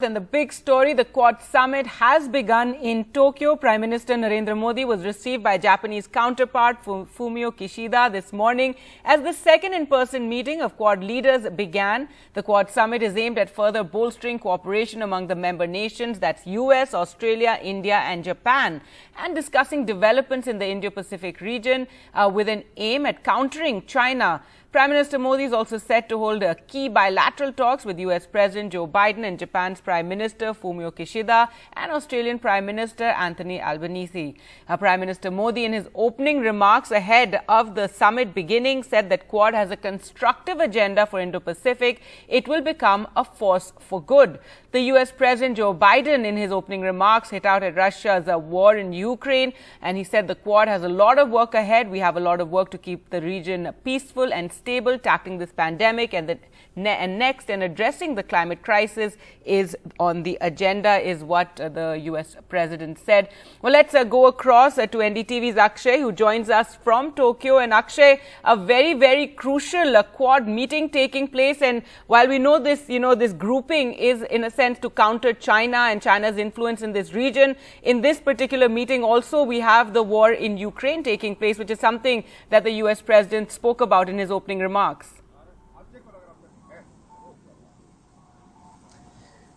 and the big story, the Quad Summit has begun in Tokyo. Prime Minister Narendra Modi was received by Japanese counterpart Fumio Kishida this morning as the second in-person meeting of Quad leaders began. The Quad Summit is aimed at further bolstering cooperation among the member nations, that's US, Australia, India and Japan, and discussing developments in the Indo-Pacific region with an aim at countering China. Prime Minister Modi is also set to hold key bilateral talks with US President Joe Biden and Japan's Prime Minister Fumio Kishida and Australian Prime Minister Anthony Albanese. Prime Minister Modi, in his opening remarks ahead of the summit beginning, said that Quad has a constructive agenda for Indo-Pacific. It will become a force for good. The US President Joe Biden, in his opening remarks, hit out at Russia's war in Ukraine, and he said the Quad has a lot of work ahead. We have a lot of work to keep the region peaceful and stable, tackling this pandemic and next, and addressing the climate crisis is on the agenda, is what the US President said. Well, let's go across to NDTV's Akshay, who joins us from Tokyo. And Akshay, a very, very crucial Quad meeting taking place. And while we know this, this grouping is in a sense to counter China and China's influence in this region, in this particular meeting also we have the war in Ukraine taking place, which is something that the US President spoke about in his opening remarks.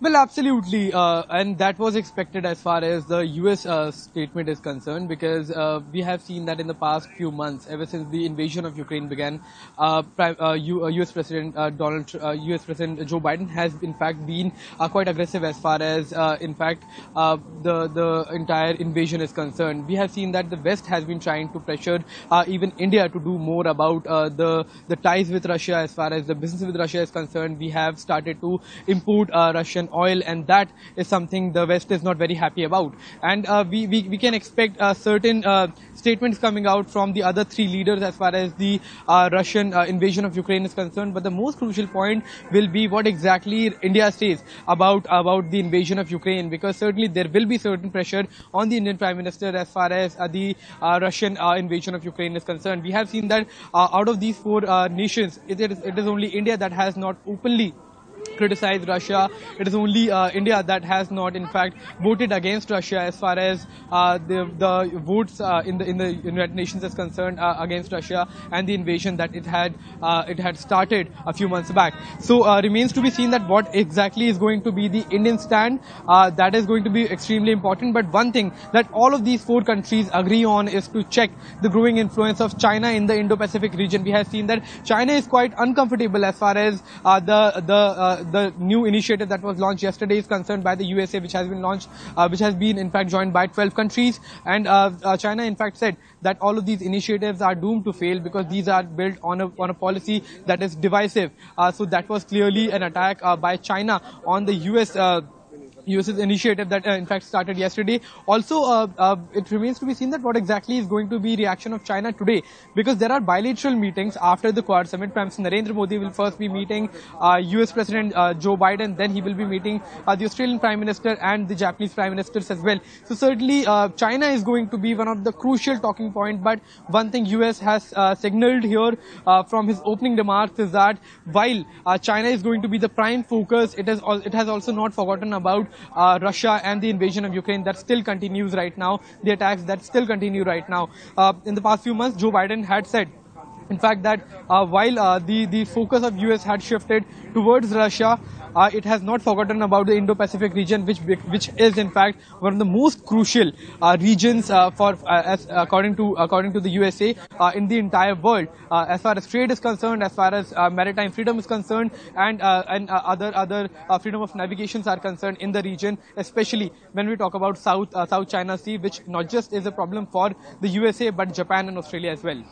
Well, absolutely, and that was expected as far as the US statement is concerned, because we have seen that in the past few months, ever since the invasion of Ukraine began, US President US President Joe Biden has in fact been quite aggressive as far as the entire invasion is concerned. We have seen that the West has been trying to pressure even India to do more about the ties with Russia. As far as the business with Russia is concerned, we have started to import Russian oil, and that is something the West is not very happy about. And we can expect certain statements coming out from the other three leaders as far as the Russian invasion of Ukraine is concerned. But the most crucial point will be what exactly India says about the invasion of Ukraine, because certainly there will be certain pressure on the Indian Prime Minister as far as the Russian invasion of Ukraine is concerned. We have seen that out of these four nations, it is only India that has not openly criticized Russia. It is only India that has not, in fact, voted against Russia as far as the votes in the United Nations is concerned against Russia and the invasion that it had started a few months back. So remains to be seen that what exactly is going to be the Indian stand. That is going to be extremely important. But one thing that all of these four countries agree on is to check the growing influence of China in the Indo-Pacific region. We have seen that China is quite uncomfortable as far as the new initiative that was launched yesterday is concerned by the USA, which has been launched, which has been in fact joined by 12 countries. And China in fact said that all of these initiatives are doomed to fail because these are built on a policy that is divisive. So that was clearly an attack by China on the US's initiative that in fact started yesterday. Also, it remains to be seen that what exactly is going to be reaction of China today, because there are bilateral meetings after the Quad Summit. Prime Minister Narendra Modi will first be meeting US President Joe Biden, then he will be meeting the Australian Prime Minister and the Japanese Prime Ministers as well. So certainly China is going to be one of the crucial talking points. But one thing US has signaled here from his opening remarks is that while China is going to be the prime focus, it has also not forgotten about Russia and the invasion of Ukraine that still continues right now, the attacks that still continue right now. In the past few months, Joe Biden had said, in fact, that while the focus of US had shifted towards Russia, it has not forgotten about the Indo-Pacific region, which is in fact one of the most crucial regions according to the USA in the entire world, as far as trade is concerned, as far as maritime freedom is concerned, and other freedom of navigations are concerned in the region, especially when we talk about South China Sea, which not just is a problem for the USA but Japan and Australia as well.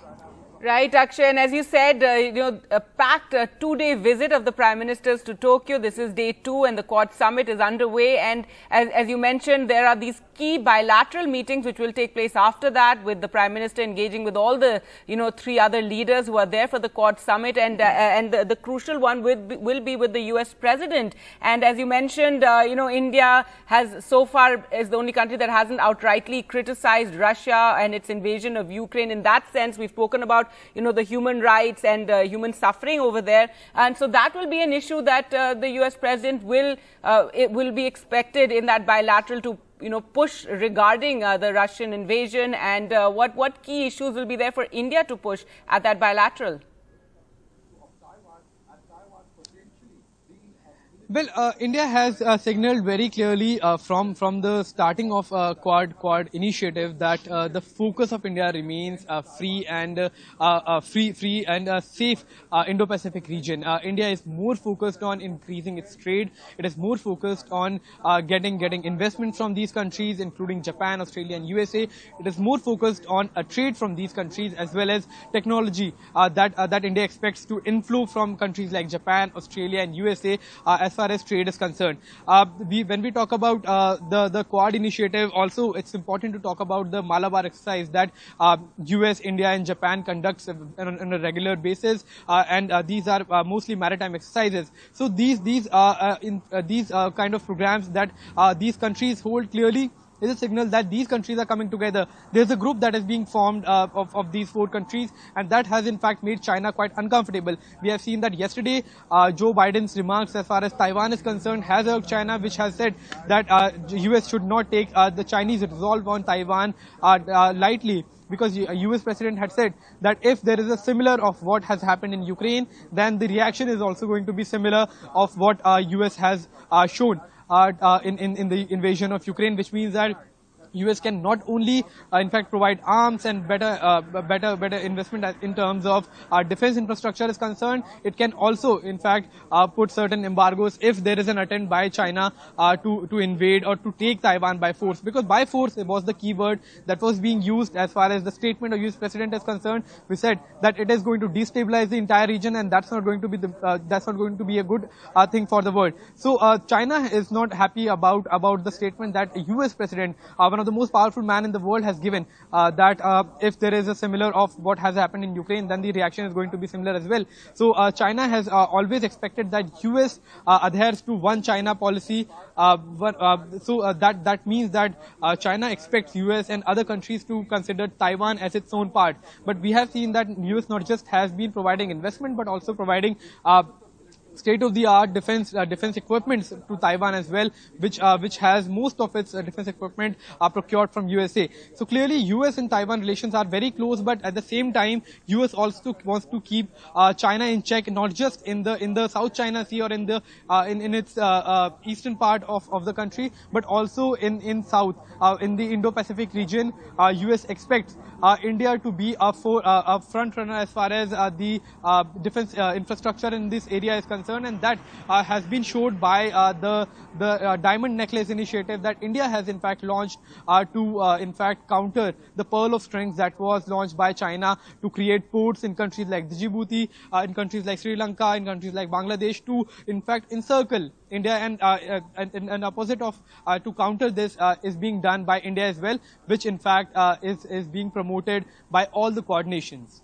Right, Akshay, and as you said, a packed two-day visit of the Prime Ministers to Tokyo. This is day 2 and the Quad Summit is underway. And as you mentioned, there are these key bilateral meetings which will take place after that, with the Prime Minister engaging with all the, 3 other leaders who are there for the Quad Summit. And the crucial one will be with the US President. And as you mentioned, India has so far is the only country that hasn't outrightly criticized Russia and its invasion of Ukraine. In that sense, we've spoken about about, the human rights and human suffering over there. And so that will be an issue that the US president will be expected in that bilateral to push regarding the Russian invasion, and what key issues will be there for India to push at that bilateral? Well, India has signaled very clearly from the starting of Quad initiative that the focus of India remains free and safe Indo-Pacific region. India is more focused on increasing its trade. It is more focused on getting investment from these countries, including Japan, Australia, and USA. It is more focused on trade from these countries as well as technology that India expects to inflow from countries like Japan, Australia, and USA as far as trade is concerned. When we talk about the Quad initiative, also it's important to talk about the Malabar exercise that US, India, and Japan conducts on a regular basis, and these are mostly maritime exercises. So these kind of programs that these countries hold clearly is a signal that these countries are coming together. There's a group that is being formed of these 4 countries, and that has in fact made China quite uncomfortable. We have seen that yesterday Joe Biden's remarks as far as Taiwan is concerned has irked China, which has said that US should not take the Chinese resolve on Taiwan lightly, because US president had said that if there is a similar of what has happened in Ukraine, then the reaction is also going to be similar of what US has shown in the invasion of Ukraine, which means that US can not only, in fact, provide arms and better investment in terms of defense infrastructure is concerned. It can also, in fact, put certain embargoes if there is an attempt by China to invade or to take Taiwan by force. Because by force was the key word that was being used as far as the statement of US president is concerned. We said that it is going to destabilize the entire region, and that's not going to be a good thing for the world. So China is not happy about the statement that US president, one of the most powerful man in the world, has given, that if there is a similar of what has happened in Ukraine, then the reaction is going to be similar as well. So China has always expected that US adheres to one China policy. That means that China expects US and other countries to consider Taiwan as its own part. But we have seen that US not just has been providing investment, but also providing state-of-the-art defense equipment to Taiwan as well, which has most of its defense equipment procured from USA. So clearly, US and Taiwan relations are very close, but at the same time, US also wants to keep China in check, not just in the South China Sea or in its eastern part of the country, but also in South, in the Indo-Pacific region. US expects India to be a front runner as far as the defense infrastructure in this area is concerned. And that has been showed by the Diamond Necklace initiative that India has in fact launched to in fact counter the Pearl of Strength that was launched by China to create ports in countries like Djibouti, in countries like Sri Lanka, in countries like Bangladesh, to in fact encircle India, and opposite of to counter this is being done by India as well, which in fact is being promoted by all the Quad nations.